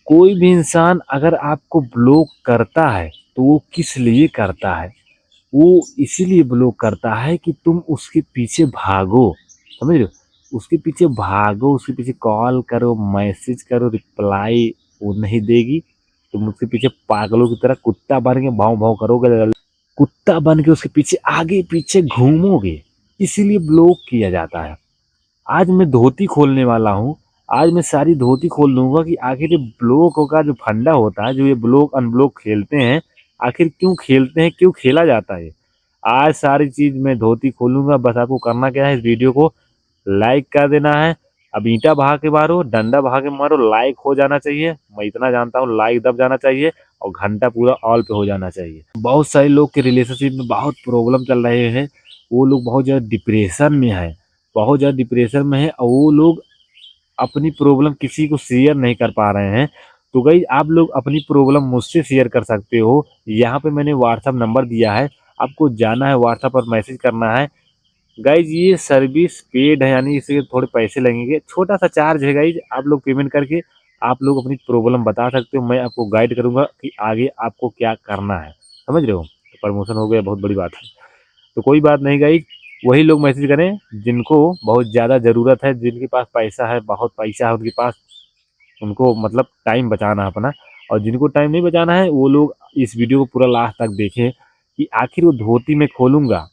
कोई भी इंसान अगर आपको ब्लॉक करता है तो वो किस लिए करता है? वो इसीलिए ब्लॉक करता है कि तुम उसके पीछे भागो, समझ रहे हो? उसके पीछे भागो, उसके पीछे कॉल करो, मैसेज करो, रिप्लाई वो नहीं देगी। तुम उसके पीछे पागलों की तरह कुत्ता बन के भौं-भौं करोगे, कुत्ता बन के उसके पीछे आगे-पीछे घूमोगे, इसीलिए ब्लॉक किया जाता है। आज मैं धोती खोलने वाला हूँ, आज मैं सारी धोती खोल दूँगा कि आखिर ये ब्लॉक का जो फंडा होता है, जो ये ब्लॉक अनब्लॉक खेलते हैं, आखिर क्यों खेलते हैं, क्यों खेला जाता है? आज सारी चीज़ मैं धोती खोलूँगा, बस आपको करना क्या है, इस वीडियो को लाइक कर देना है। अब ईंटा बहा के मारो, डंडा बहा के मारो, लाइक हो जाना चाहिए। मैं इतना जानता हूँ लाइक दब जाना चाहिए और घंटा पूरा ऑल पे हो जाना चाहिए। बहुत सारे लोग के रिलेशनशिप में बहुत प्रॉब्लम चल रहे हैं, वो लोग बहुत ज़्यादा डिप्रेशन में है, बहुत ज़्यादा डिप्रेशन में है और वो लोग अपनी प्रॉब्लम किसी को शेयर नहीं कर पा रहे हैं। तो गाइस आप लोग अपनी प्रॉब्लम मुझसे शेयर कर सकते हो। यहाँ पे मैंने व्हाट्सएप नंबर दिया है, आपको जाना है व्हाट्सएप पर मैसेज करना है। गाइज ये सर्विस पेड है, यानी इसके थोड़े पैसे लगेंगे, छोटा सा चार्ज है गाइज, आप लोग पेमेंट करके आप लोग अपनी प्रॉब्लम बता सकते हो। मैं आपको गाइड करूंगा कि आगे आपको क्या करना है, समझ रहे हो? तो प्रमोशन हो गया, बहुत बड़ी बात है। तो कोई बात नहीं गाइज, वही लोग मैसेज करें जिनको बहुत ज़्यादा ज़रूरत है, जिनके पास पैसा है, बहुत पैसा है उनके पास, उनको मतलब टाइम बचाना है अपना। और जिनको टाइम नहीं बचाना है वो लोग इस वीडियो को पूरा लास्ट तक देखें कि आखिर वो धोती मैं खोलूंगा।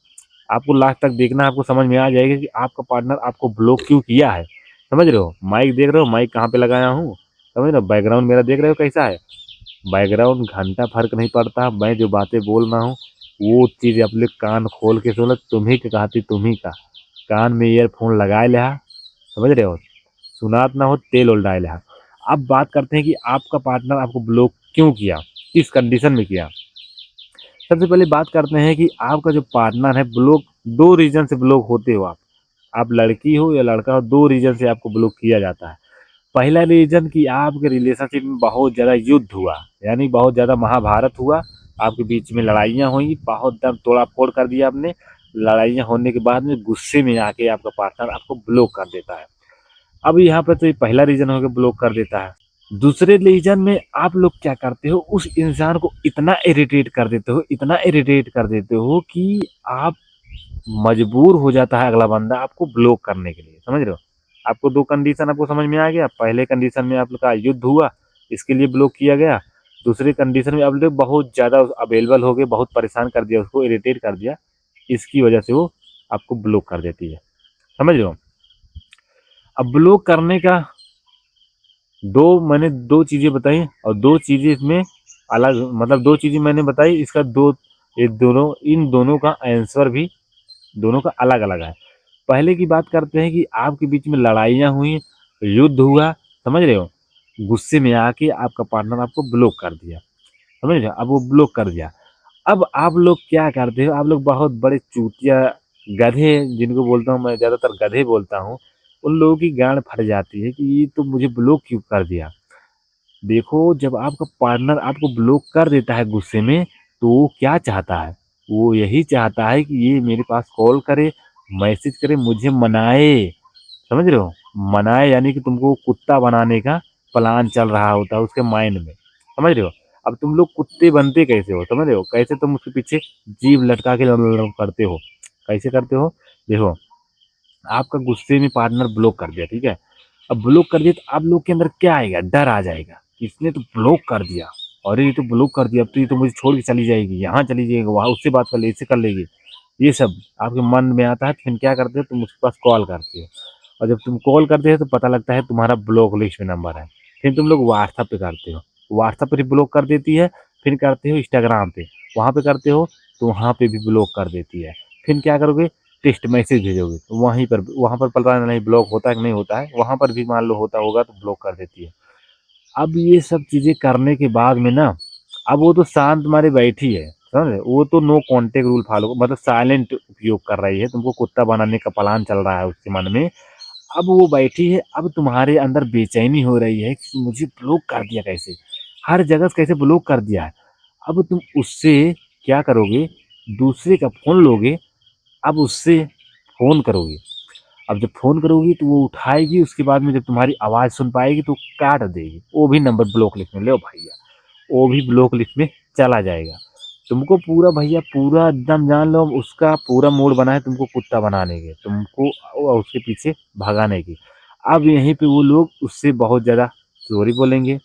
आपको लास्ट तक देखना, आपको समझ में आ जाएगा कि आपका पार्टनर आपको ब्लॉक क्यों किया है। समझ रहे हो? माइक देख रहे हो, माइक कहाँ पे लगाया हूँ, समझ रहे हो? बैकग्राउंड मेरा देख रहे हो कैसा है? बैकग्राउंड घंटा फर्क नहीं पड़ता, मैं जो बातें बोल रहा हूँ वो चीज़ आप लोग कान खोल के सुनो, तुम्ही के कहती तुम्ही का, कान में ईयरफोन लगाए लिहा, समझ रहे हो? सुनात ना हो तेल उल डाल लिहा। अब बात करते हैं कि आपका पार्टनर आपको ब्लॉक क्यों किया, किस कंडीशन में किया। सबसे पहले बात करते हैं कि आपका जो पार्टनर है ब्लॉक, दो रीजन से ब्लॉक होते हो आप लड़की हो या लड़का हो, दो रीजन से आपको ब्लॉक किया जाता है। पहला रीजन कि आपके रिलेशनशिप में बहुत ज़्यादा युद्ध हुआ, यानी बहुत ज़्यादा महाभारत हुआ, आपके बीच में लड़ाइयाँ हुई, बहुत दम तोड़ा फोड़ कर दिया आपने। लड़ाइयाँ होने के बाद में गुस्से में आके आपका पार्टनर आपको ब्लॉक कर देता है। अब यहाँ पे तो ये पहला रीजन हो गया, ब्लॉक कर देता है। दूसरे रीजन में आप लोग क्या करते हो, उस इंसान को इतना इरिटेट कर देते हो, इतना इरिटेट कर देते हो कि आप मजबूर हो जाता है अगला बंदा आपको ब्लॉक करने के लिए, समझ रहे हो? आपको दो कंडीशन आपको समझ में आ गया। पहले कंडीशन में आप लोग का युद्ध हुआ, इसके लिए ब्लॉक किया गया। दूसरी कंडीशन में आप लोग बहुत ज़्यादा अवेलेबल हो गए, बहुत परेशान कर दिया, उसको इरिटेट कर दिया, इसकी वजह से वो आपको ब्लॉक कर देती है, समझ रहे हो? अब ब्लॉक करने का दो मैंने दो चीज़ें बताई और दो चीज़ें इसमें अलग, मतलब दो चीज़ें मैंने बताई, इसका दो, ये दोनों, इन दोनों का आंसर भी दोनों का अलग अलग है। पहले की बात करते हैं कि आपके बीच में लड़ाइयाँ हुई, युद्ध हुआ, समझ रहे हो? गुस्से में आके आपका पार्टनर आपको ब्लॉक कर दिया, समझ रहे हो? अब वो ब्लॉक कर दिया। अब आप लोग क्या करते हो, आप लोग बहुत बड़े चूतिया गधे, जिनको बोलता हूँ मैं, ज़्यादातर गधे बोलता हूँ, उन लोगों की गांड फट जाती है कि ये तो मुझे ब्लॉक क्यों कर दिया। देखो, जब आपका पार्टनर आपको ब्लॉक कर देता है गुस्से में, तो वो क्या चाहता है? वो यही चाहता है कि ये मेरे पास कॉल करे, मैसेज करे, मुझे मनाए, समझ रहे हो? मनाए यानी कि तुमको कुत्ता बनाने का प्लान चल रहा होता है उसके माइंड में, समझ रहे हो? अब तुम लोग कुत्ते बनते कैसे हो, समझ रहे हो? कैसे तुम उसके पीछे जीभ लटका के करते हो, कैसे करते हो? देखो, आपका गुस्से में पार्टनर ब्लॉक कर दिया, ठीक है? अब ब्लॉक कर दिया तो आप लोग के अंदर क्या आएगा? डर आ जाएगा, इसने तो ब्लॉक कर दिया, अरे ये तो ब्लॉक कर दिया, अब तो ये तो मुझे छोड़ के चली जाएगी, यहाँ चली जाएगी, वहाँ उससे बात कर ले, इससे कर लेगी, ये सब आपके मन में आता है। फिर क्या करते हो, तुम उसके पास कॉल करते हो, और जब तुम कॉल करते हो तो पता लगता है तुम्हारा ब्लॉक लिस्ट में नंबर है। फिर तुम लोग व्हाट्सएप पे करते हो, व्हाट्सएप पे भी ब्लॉक कर देती है। फिर करते हो इंस्टाग्राम पे, वहाँ पे करते हो तो वहाँ पे भी ब्लॉक कर देती है। फिर क्या करोगे, टेक्स्ट मैसेज भेजोगे तो वहीं पर, वहाँ पर पता नहीं ब्लॉक होता है कि नहीं होता है, वहाँ पर भी मान लो होता होगा तो ब्लॉक कर देती है। अब ये सब चीज़ें करने के बाद में ना, अब वो तो शांत मारे बैठी है, समझ रहे? वो तो नो कॉन्टेक्ट रूल फॉलो, मतलब साइलेंट उपयोग कर रही है, तुमको कुत्ता बनाने का प्लान चल रहा है उसके मन में। अब वो बैठी है, अब तुम्हारे अंदर बेचैनी हो रही है कि मुझे ब्लॉक कर दिया कैसे, हर जगह से कैसे ब्लॉक कर दिया है। अब तुम उससे क्या करोगे, दूसरे का फ़ोन लोगे, अब उससे फ़ोन करोगे। अब जब फ़ोन करोगी तो वो उठाएगी, उसके बाद में जब तुम्हारी आवाज़ सुन पाएगी तो काट देगी, वो भी नंबर ब्लॉक लिस्ट में, लो भैया, वो भी ब्लॉक लिस्ट में चला जाएगा। तुमको पूरा भैया पूरा एकदम जान लो, उसका पूरा मूड बना है तुमको कुत्ता बनाने के, तुमको उसके पीछे भगाने की। अब यहीं पे वो लोग उससे बहुत ज़्यादा सॉरी बोलेंगे,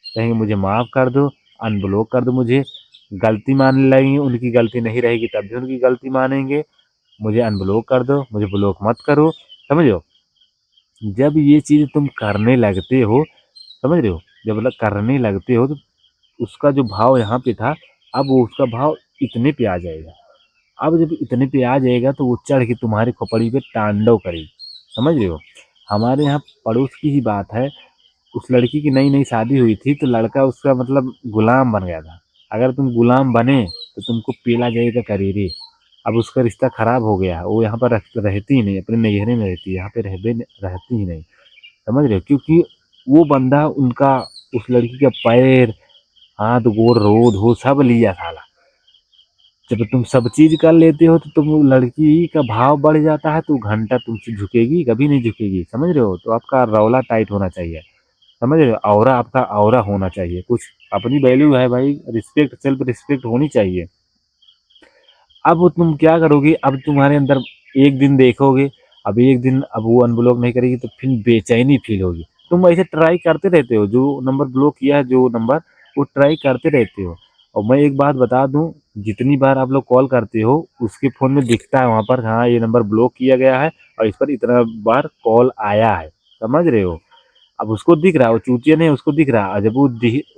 कहेंगे मुझे माफ़ कर दो, अनब्लॉक कर दो मुझे, गलती मानने लगेंगे, उनकी गलती नहीं रहेगी तब भी उनकी गलती मानेंगे, मुझे अनब्लॉक कर दो, मुझे ब्लॉक मत करो, समझ रहे हो? जब ये चीज़ तुम करने लगते हो, समझ रहे हो? जब मतलब करने लगते हो तो उसका जो भाव यहाँ पे था, अब वो उसका भाव इतने पे आ जाएगा। अब जब इतने पे आ जाएगा तो वो चढ़ के तुम्हारी खोपड़ी पे तांडव करेगी, समझ रहे हो? हमारे यहाँ पड़ोस की ही बात है, उस लड़की की नई-नई शादी हुई थी तो लड़का उसका मतलब गुलाम बन गया था। अगर तुम गुलाम बने तो तुमको पेला जाएगा करीरी। अब उसका रिश्ता खराब हो गया, वो यहाँ पर रहती ही नहीं, अपने नैहरे में रहती है, यहाँ पे रहती ही नहीं, समझ रहे हो? क्योंकि वो बंदा उनका, उस लड़की का पैर, हाथ, गोड़, रो-धो सब लिया साला। जब तुम सब चीज़ कर लेते हो तो तुम लड़की का भाव बढ़ जाता है तो घंटा तुमसे झुकेगी? कभी नहीं झुकेगी, समझ रहे हो? तो आपका रौला टाइट होना चाहिए, समझ रहे हो? ऑरा, आपका ऑरा होना चाहिए, कुछ अपनी वैल्यू है भाई, रिस्पेक्ट, सेल्फ रिस्पेक्ट होनी चाहिए। अब वो तुम क्या करोगे, अब तुम्हारे अंदर एक दिन देखोगे, अब एक दिन अब वो अनब्लॉक नहीं करेगी तो फिर बेचैनी फील होगी। तुम ऐसे ट्राई करते रहते हो, जो नंबर ब्लॉक किया है जो नंबर, वो ट्राई करते रहते हो। और मैं एक बात बता दूं, जितनी बार आप लोग कॉल करते हो उसके फ़ोन में दिखता है वहाँ पर, हाँ ये नंबर ब्लॉक किया गया है और इस पर इतना बार कॉल आया है, समझ रहे हो? अब उसको दिख रहा है, वो चूतिया नहीं है, उसको दिख रहा है, और जब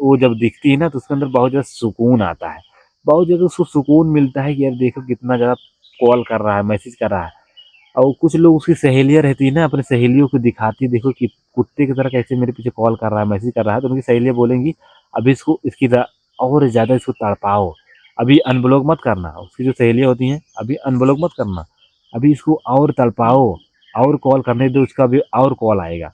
वो जब दिखती है ना तो उसके अंदर बहुत ज़्यादा सुकून आता है, बहुत ज़्यादा उसको सुकून मिलता है कि यार देखो कितना ज़्यादा कॉल कर रहा है, मैसेज कर रहा है। और कुछ लोग, उसकी सहेलियाँ रहती है ना, अपनी सहेलियों को दिखाती है, देखो कि कुत्ते की तरह कैसे मेरे पीछे कॉल कर रहा है, मैसेज कर रहा है, तो उनकी सहेलियाँ बोलेंगी अभी इसको और ज़्यादा इसको तड़पाओ, अभी अनब्लॉक मत करना। उसकी जो सहेलियाँ होती हैं, अभी अनब्लॉक मत करना, अभी इसको और तड़पाओ, और कॉल करने दो, उसका भी और कॉल आएगा।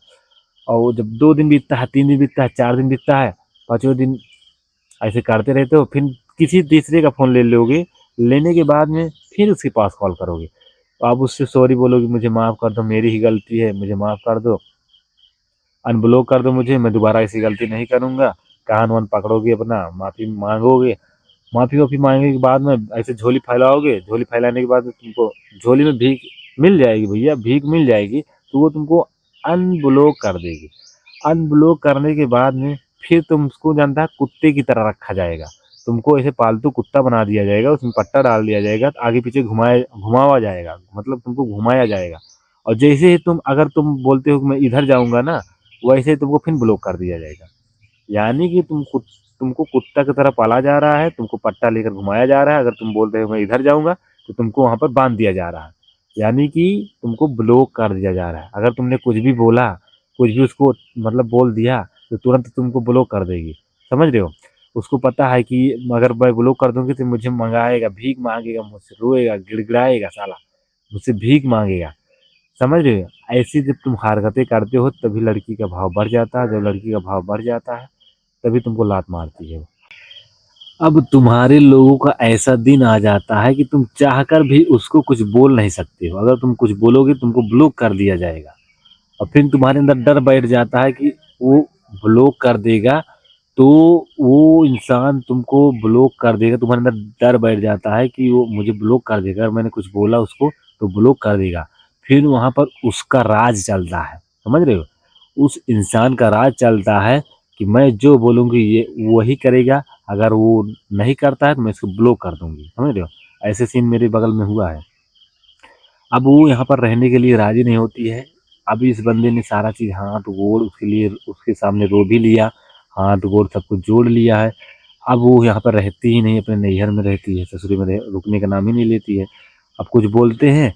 और जब 2 दिन बीतता है, 3 दिन बीतता है, 4 दिन बीतता है, 5वें दिन ऐसे करते रहते हो, फिर किसी तीसरे का फ़ोन ले लोगे, लेने के बाद में फिर उसके पास कॉल करोगे। तो आप उससे सॉरी बोलोगे, मुझे माफ़ कर दो, मेरी ही गलती है, मुझे माफ़ कर दो, अनब्लॉक कर दो मुझे, मैं दोबारा ऐसी गलती नहीं करूँगा। कान-वान पकड़ोगे अपना, माफ़ी माँगोगे, माफ़ी-वाफ़ी माँगने के बाद में ऐसे झोली फैलाओगे, झोली फैलाने के बाद में तुमको झोली में भीख मिल जाएगी भैया, भीख मिल जाएगी, तो वो तुमको अनब्लॉक कर देगी। अनब्लॉक करने के बाद में फिर तुमको जानता है कुत्ते की तरह रखा जाएगा। तुमको ऐसे पालतू कुत्ता बना दिया जाएगा, उसमें पट्टा डाल दिया जाएगा, आगे पीछे घुमावा जाएगा, मतलब तुमको घुमाया जाएगा। और जैसे ही तुम बोलते हो कि मैं इधर जाऊँगा ना, वैसे ही तुमको फिर ब्लॉक कर दिया जाएगा। यानी कि तुमको कुत्ता की तरह पाला जा रहा है, तुमको पट्टा लेकर घुमाया जा रहा है, अगर तुम बोल रहे हो मैं इधर जाऊँगा, तो तुमको वहाँ पर बाँध दिया जा रहा है। यानी कि तुमको ब्लॉक कर दिया जा रहा है। अगर तुमने कुछ भी बोला, कुछ भी उसको मतलब बोल दिया, तो तुरंत तुमको ब्लॉक कर देगी, समझ रहे हो? उसको पता है कि अगर मैं ब्लॉक कर दूँगी तो मुझे मँगाएगा, भीख माँगेगा मुझसे, रोएगा, गिड़गिड़ाएगा साला, मुझसे भीख माँगेगा, समझ रहे हो? ऐसी जब तुम हरकतें करते हो तभी लड़की का भाव बढ़ जाता है, जब लड़की का भाव बढ़ जाता है तभी तुमको लात मारती है वो। अब तुम्हारे लोगों का ऐसा दिन आ जाता है कि तुम चाहकर भी उसको कुछ बोल नहीं सकते हो। अगर तुम कुछ बोलोगे तुमको ब्लॉक कर दिया जाएगा। और फिर तुम्हारे अंदर डर बैठ जाता है कि वो ब्लॉक कर देगा, तो वो इंसान तुमको ब्लॉक कर देगा, तुम्हारे अंदर डर बैठ जाता है कि वो मुझे ब्लॉक कर देगा, अगर मैंने कुछ बोला उसको तो ब्लॉक कर देगा। फिर वहाँ पर उसका राज चलता है, समझ रहे हो? उस इंसान का राज चलता है कि मैं जो बोलूँगी ये वही करेगा, अगर वो नहीं करता है तो मैं इसको ब्लॉक कर दूँगी, समझ रहे हो? ऐसे सीन मेरे बगल में हुआ है। अब वो यहाँ पर रहने के लिए राज़ी नहीं होती है। अब इस बंदे ने सारा चीज़ हाथ-गोड़ उसके लिए उसके सामने रो भी लिया, हाथ-गोड़ सब कुछ जोड़ लिया है। अब वो यहाँ पर रहती ही नहीं, अपने नैहर में रहती है, ससुरी में रुकने का नाम ही नहीं लेती है। अब कुछ बोलते हैं,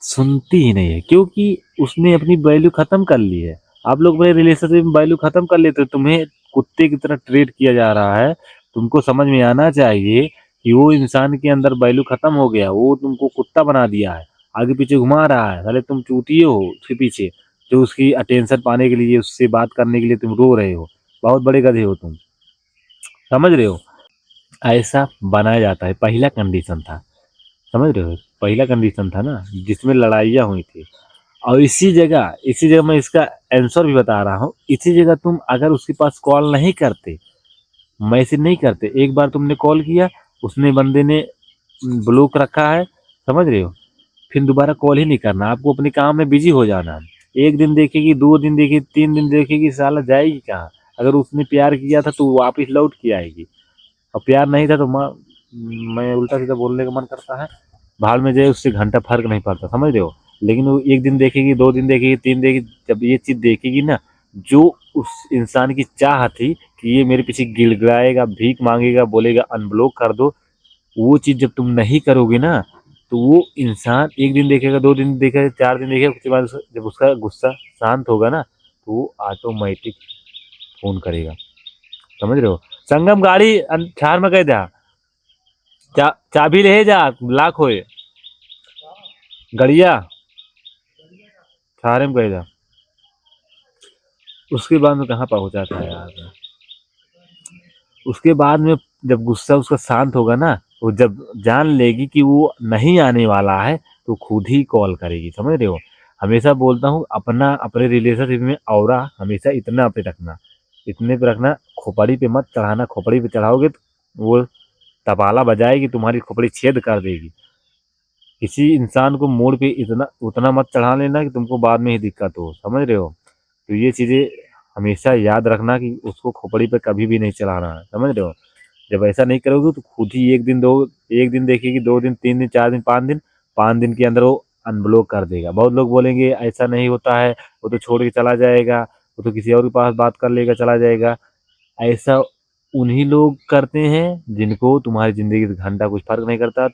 सुनती ही नहीं है, क्योंकि उसने अपनी वैल्यू ख़त्म कर ली है। आप लोग अपने रिलेशनशिप में वैल्यू ख़त्म कर लेते हो, तुम्हें कुत्ते की तरह ट्रीट किया जा रहा है। तुमको समझ में आना चाहिए कि वो इंसान के अंदर वैल्यू ख़त्म हो गया, वो तुमको कुत्ता बना दिया है, आगे-पीछे घुमा रहा है, साले तुम चूतिए हो उसके पीछे, जो उसकी अटेंशन पाने के लिए, उससे बात करने के लिए तुम रो रहे हो। बहुत बड़े गधे हो तुम, समझ रहे हो? ऐसा बनाया जाता है, पहला कंडीशन था, समझ रहे हो? पहला कंडीशन था ना, जिसमें लड़ाइयाँ हुई थी। और इसी जगह मैं इसका आंसर भी बता रहा हूँ। इसी जगह तुम अगर उसके पास कॉल नहीं करते, मैसेज नहीं करते, एक बार तुमने कॉल किया, उसने बंदे ने ब्लॉक रखा है, समझ रहे हो, फिर दोबारा कॉल ही नहीं करना, आपको अपने काम में बिजी हो जाना है। एक दिन देखेगी, 2 दिन देखेगी, 3 दिन देखेगी, साला जाएगी कहाँ? अगर उसने प्यार किया था तो वापिस लौट के आएगी, और प्यार नहीं था तो मैं उल्टा सीधा बोलने का मन करता है, भाड़ में जाए, उससे घंटा फर्क नहीं पड़ता, समझ रहे हो। लेकिन वो एक दिन देखेगी, 2 दिन देखेगी, 3 देखेगी, जब ये चीज देखेगी ना, जो उस इंसान की चाह थी कि ये मेरे पीछे गिड़गिड़ाएगा, भीख मांगेगा, बोलेगा अनब्लॉक कर दो, वो चीज जब तुम नहीं करोगे ना, तो वो इंसान एक दिन देखेगा, 2 दिन देखेगा, 4 दिन देखेगा, उसके बाद जब उसका गुस्सा शांत होगा ना, तो वो ऑटोमेटिक फोन करेगा, समझ रहे हो। संगम गाड़ी छार में कह दा, चाबी ले जा, लाख होए गड़िया छारे में कह दा। उसके बाद में कहाँ पहुंचाता है यार। उसके बाद में जब गुस्सा उसका शांत होगा ना, वो जब जान लेगी कि वो नहीं आने वाला है, तो खुद ही कॉल करेगी, समझ रहे हो। हमेशा बोलता हूँ, अपना अपने रिलेशनशिप में ऑरा हमेशा इतना पे रखना, इतने पे रखना, खोपड़ी पे मत चढ़ाना, खोपड़ी पे चढ़ाओगे तो वो तबाला बजाएगी, तुम्हारी खोपड़ी छेद कर देगी। किसी इंसान को मोड़ पे इतना उतना मत चढ़ा लेना कि तुमको बाद में ही दिक्कत हो, समझ रहे हो। तो ये चीजें हमेशा याद रखना कि उसको खोपड़ी पे कभी भी नहीं चढ़ाना है, समझ रहे हो। जब ऐसा नहीं करोगे तो खुद ही एक दिन देखेगी, 2 दिन, 3 दिन, 4 दिन, 5 दिन, 5 दिन के अंदर वो अनब्लॉक कर देगा। बहुत लोग बोलेंगे ऐसा नहीं होता है, वो तो छोड़ के चला जाएगा, वो तो किसी और के पास बात कर लेगा, चला जाएगा। ऐसा उन्हीं लोग करते हैं जिनको तुम्हारी जिंदगी से घंटा कुछ फर्क नहीं करता,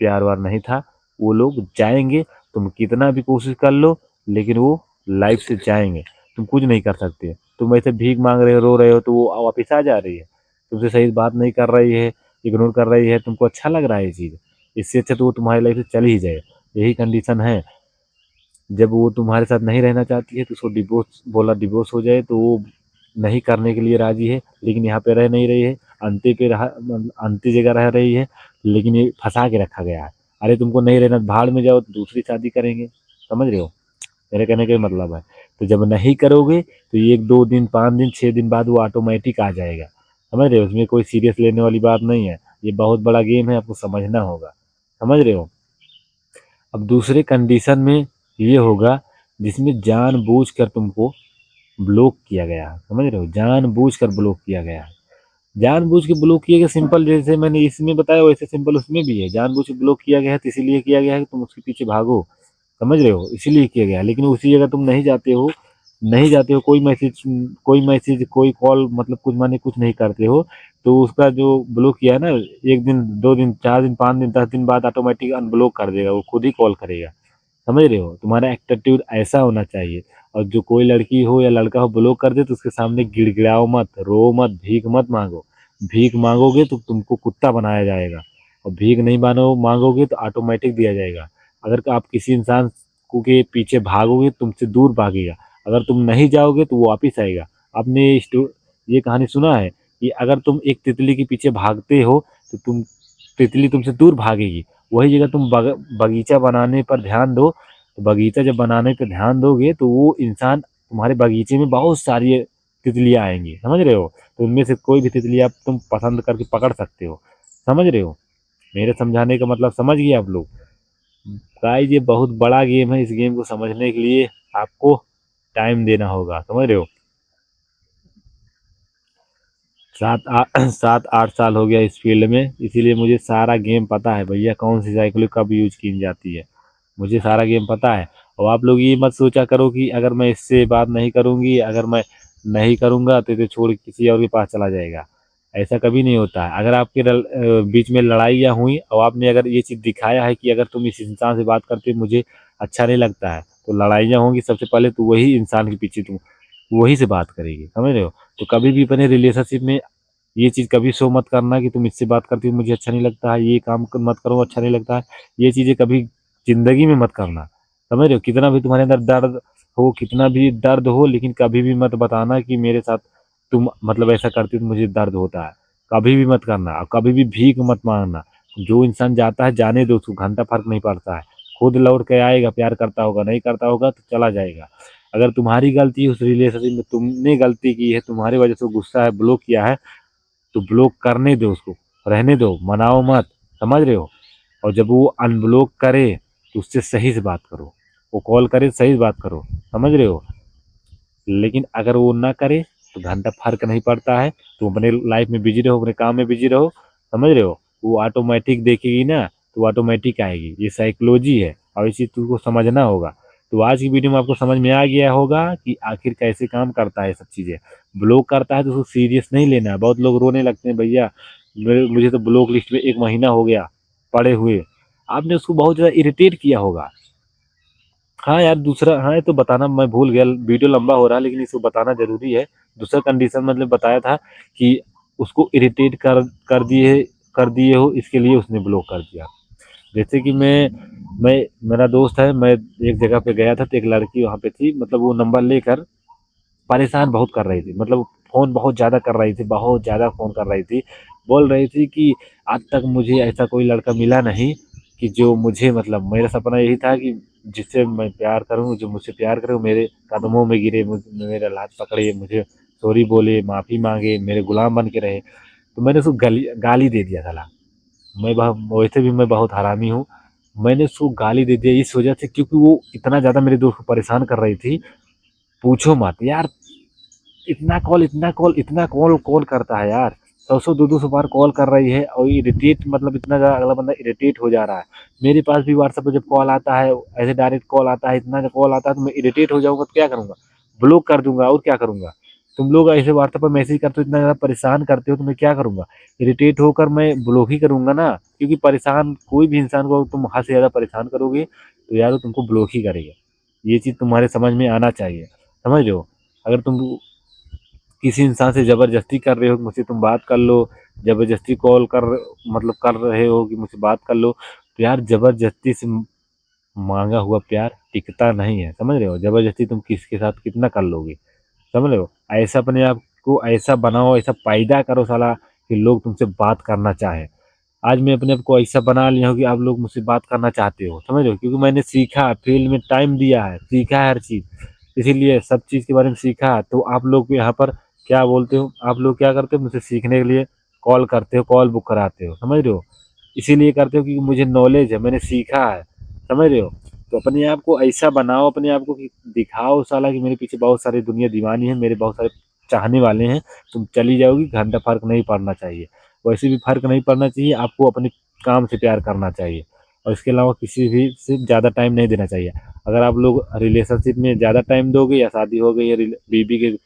प्यार वार नहीं था। वो लोग जाएंगे, तुम कितना भी कोशिश कर लो, लेकिन वो लाइफ से जाएंगे, तुम कुछ नहीं कर सकते। तुम ऐसे भीख मांग रहे हो, रो रहे हो, तो वो वापिस आ जा रही है, तुमसे सही बात नहीं कर रही है, इग्नोर कर रही है, तुमको अच्छा लग रहा है ये चीज़, इससे अच्छा तो वो तुम्हारी लाइफ से चली ही जाए। यही कंडीशन है। जब वो तुम्हारे साथ नहीं रहना चाहती है तो उसको डिवोर्स बोला, डिवोर्स हो जाए, तो वो नहीं करने के लिए राजी है, लेकिन यहाँ पे रह नहीं रही है, अंती जगह रह रही है, लेकिन ये फंसा के रखा गया है। अरे तुमको नहीं रहना, भाड़ में जाओ, तो दूसरी शादी करेंगे, समझ रहे हो। मेरे कहने का ये मतलब है। तो जब नहीं करोगे तो 1 2 दिन, 5 दिन, 6 दिन बाद वो ऑटोमेटिक आ जाएगा, समझ रहे हो। उसमें कोई सीरियस लेने वाली बात नहीं है, ये बहुत बड़ा गेम है, आपको समझना होगा, समझ रहे हो। अब दूसरे कंडीशन में ये होगा जिसमें जानबूझकर तुमको ब्लॉक किया गया है, समझ रहे हो, जानबूझकर ब्लॉक किया गया है। जानबूझ के ब्लॉक किया गया, सिंपल जैसे मैंने इसमें बताया वैसे सिंपल उसमें भी है। जानबूझ के ब्लॉक किया गया है तो इसीलिए किया गया है कि तुम उसके पीछे भागो, समझ रहे हो, इसीलिए किया गया है। लेकिन उसी जगह तुम नहीं जाते हो, नहीं जाते हो, कोई मैसेज कोई कॉल, मतलब कुछ माने कुछ नहीं करते हो, तो उसका जो ब्लॉक किया है ना, 1 दिन, 2 दिन, 4 दिन, 5 दिन, 10 दिन बाद ऑटोमेटिक अनब्लॉक कर देगा, वो खुद ही कॉल करेगा, समझ रहे हो। तुम्हारा एटीट्यूड ऐसा होना चाहिए। और जो कोई लड़की हो या लड़का हो ब्लॉक कर दे तो उसके सामने गिड़गिड़ाओ मत, रो मत, भीख मत मांगो। भीख मांगोगे तो तुमको कुत्ता बनाया जाएगा, और भीख नहीं मांगोगे तो ऑटोमेटिक दिया जाएगा। अगर आप किसी इंसान को के पीछे भागोगे, तुमसे दूर भागेगा, अगर तुम नहीं जाओगे तो वो वापिस आएगा। आपने ये कहानी सुना है कि अगर तुम एक तितली के पीछे भागते हो तो तितली तुमसे दूर भागेगी। वही जगह तुम बगीचा बनाने पर ध्यान दो, तो बगीचा जब बनाने पर ध्यान दोगे तो वो इंसान तुम्हारे बगीचे में बहुत सारी तितलियां आएंगी, समझ रहे हो। तो उनमें से कोई भी तितलियां तुम पसंद करके पकड़ सकते हो, समझ रहे हो। मेरे समझाने का मतलब समझ गए आप लोग। गाइस ये बहुत बड़ा गेम है, इस गेम को समझने के लिए आपको टाइम देना होगा, समझ रहे हो। 7 8 साल हो गया इस फील्ड में, इसीलिए मुझे सारा गेम पता है भैया, कौन सी साइकिल कब यूज की जाती है, मुझे सारा गेम पता है। और आप लोग ये मत सोचा करो कि अगर मैं इससे बात नहीं करूंगी, अगर मैं नहीं करूंगा तो इसे छोड़ के किसी और के पास चला जाएगा। ऐसा कभी नहीं होता है। अगर आपके बीच में लड़ाइयाँ हुई और आपने अगर ये चीज़ दिखाया है कि अगर तुम इस इंसान से बात करते मुझे अच्छा नहीं लगता है, तो लड़ाइयाँ होंगी, सबसे पहले तो वही इंसान के पीछे तुम वही से बात करेगी, समझ रहे हो। तो कभी भी अपने रिलेशनशिप में ये चीज़ कभी शो मत करना कि तुम इससे बात करती हो मुझे अच्छा नहीं लगता है, ये काम मत करो अच्छा नहीं लगता है। ये चीज़ें कभी ज़िंदगी में मत करना, समझ रहे हो। कितना भी तुम्हारे अंदर दर्द हो, कितना भी दर्द हो, लेकिन कभी भी मत बताना कि मेरे साथ तुम मतलब ऐसा करती हो तो मुझे दर्द होता है। कभी भी मत करना, और कभी भी भीख मत मांगना। जो इंसान जाता है जाने दो, उसको घंटा फर्क नहीं पड़ता है, खुद लौट के आएगा, प्यार करता होगा, नहीं करता होगा तो चला जाएगा। अगर तुम्हारी गलती है उस रिलेशनशिप में, तुमने गलती की है, तुम्हारी वजह से गुस्सा है, ब्लॉक किया है, तो ब्लॉक करने दो उसको, रहने दो, मनाओ मत, समझ रहे हो। और जब वो अनब्लॉक करे तो उससे सही से बात करो, वो कॉल करे सही से बात करो, समझ रहे हो। लेकिन अगर वो ना करे तो घंटा फर्क नहीं पड़ता है, तुम अपने लाइफ में बिजी रहो, अपने काम में बिजी रहो, समझ रहे हो। वो ऑटोमेटिक देखेगी ना, तो ऑटोमेटिक आएगी, ये साइकोलॉजी है और इसी तुमको समझना होगा। तो आज की वीडियो में आपको समझ में आ गया होगा कि आखिर कैसे काम करता है सब चीज़ें। ब्लॉक करता है तो उसको सीरियस नहीं लेना है। बहुत लोग रोने लगते हैं, भैया मुझे तो ब्लॉक लिस्ट में 1 महीना हो गया पड़े हुए। आपने उसको बहुत ज़्यादा इरिटेट किया होगा। हाँ यार, दूसरा, हाँ ये तो बताना मैं भूल गया, वीडियो लंबा हो रहा है लेकिन इसको बताना जरूरी है। दूसरा कंडीशन मतलब बताया था कि उसको इरिटेट कर दिए हो, इसके लिए उसने ब्लॉक कर दिया। जैसे कि मैं मेरा दोस्त है, मैं एक जगह पे गया था तो एक लड़की वहाँ पे थी, मतलब वो नंबर लेकर परेशान बहुत कर रही थी, मतलब फ़ोन बहुत ज़्यादा कर रही थी, बहुत ज़्यादा फ़ोन कर रही थी। बोल रही थी कि आज तक मुझे ऐसा कोई लड़का मिला नहीं कि जो मुझे, मतलब मेरा सपना यही था कि जिससे मैं प्यार करूँ, जो मुझसे प्यार करे, वो मेरे कदमों में गिरे, मेरा लात पकड़े, मुझे सॉरी बोले, माफ़ी माँगे, मेरे गुलाम बन के रहे। तो मैंने उसको गाली गाली दे दिया साला। वैसे भी मैं बहुत हरामी हूँ। मैंने उसको गाली दे दिया इस वजह से क्योंकि वो इतना ज़्यादा मेरे दोस्त को परेशान कर रही थी, पूछो मत यार। इतना कॉल कॉल करता है यार, 100-200 बार कॉल कर रही है और इरिटेट, मतलब इतना ज़्यादा अगला बंदा इरिटेट हो जा रहा है। मेरे पास भी व्हाट्सएप पे जब कॉल आता है, ऐसे डायरेक्ट कॉल आता है, इतना कॉल आता है तो मैं इरिटेट हो जाऊँगा तो क्या करूँगा? ब्लॉक कर दूँगा और क्या करूँगा? तुम लोग ऐसे व्हाट्सएप पे मैसेज करते हो, इतना ज़्यादा परेशान करते हो तो मैं क्या करूँगा? इरिटेट होकर मैं ब्लॉक ही करूँगा ना, क्योंकि परेशान कोई भी इंसान को तुम हद से ज़्यादा परेशान करोगे तो यार वो तुमको ब्लॉक ही करेगा। ये चीज़ तुम्हारे समझ में आना चाहिए, समझ रहे हो? अगर तुम किसी इंसान से ज़बरदस्ती कर रहे हो कि मुझसे तुम बात कर लो, ज़बरदस्ती कॉल कर, मतलब कर रहे हो कि मुझसे बात कर लो, तो यार ज़बरदस्ती से माँगा हुआ प्यार टिकता नहीं है, समझ रहे हो? ज़बरदस्ती तुम किसके साथ कितना कर लोगे, समझ रहे हो? ऐसा अपने आप को ऐसा बनाओ, ऐसा पैदा करो साला कि लोग तुमसे बात करना चाहें। आज मैं अपने आप को ऐसा बना लिया हूँ कि आप लोग मुझसे बात करना चाहते हो, समझ रहे हो? क्योंकि मैंने सीखा, फील्ड में टाइम दिया है, सीखा है हर चीज़, इसीलिए सब चीज़ के बारे में सीखा है। तो आप लोग भी यहाँ पर क्या बोलते हो, आप लोग क्या करते हो, मुझसे सीखने के लिए कॉल करते हो, कॉल बुक कराते हो, समझ रहे हो? इसीलिए करते हो क्योंकि मुझे नॉलेज है, मैंने सीखा है, समझ रहे हो? तो अपने आप को ऐसा बनाओ, अपने आप को कि दिखाओ साला कि मेरे पीछे बहुत सारी दुनिया दीवानी है, मेरे बहुत सारे चाहने वाले हैं। तुम चली जाओगी, घंटा फ़र्क नहीं पड़ना चाहिए। वैसे भी फ़र्क नहीं पड़ना चाहिए, आपको अपने काम से प्यार करना चाहिए और इसके अलावा किसी भी से ज़्यादा टाइम नहीं देना चाहिए। अगर आप लोग रिलेशनशिप में ज़्यादा टाइम दोगे या शादी हो गई या बीवी के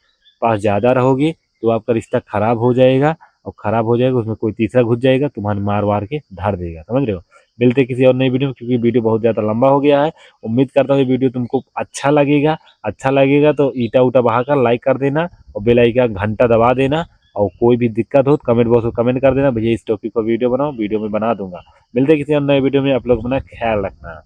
पास ज़्यादा रहोगे तो आपका रिश्ता खराब हो जाएगा और खराब हो जाएगा, उसमें कोई तीसरा घुस जाएगा, तुम्हारे मार वार के धर देगा, समझ रहे हो। मिलते हैं किसी और नई वीडियो में, क्योंकि वीडियो बहुत ज़्यादा लंबा हो गया है। उम्मीद करता हूँ ये वीडियो तुमको अच्छा लगेगा तो ईटा उटा बहाकर लाइक कर देना और बेल आइकन घंटा दबा देना। और कोई भी दिक्कत हो तो कमेंट बॉक्स में कमेंट कर देना, भैया इस टॉपिक पर वीडियो बनाओ, वीडियो में बना दूंगा। मिलते हैं किसी और नए वीडियो में, आप लोग अपना ख्याल रखना।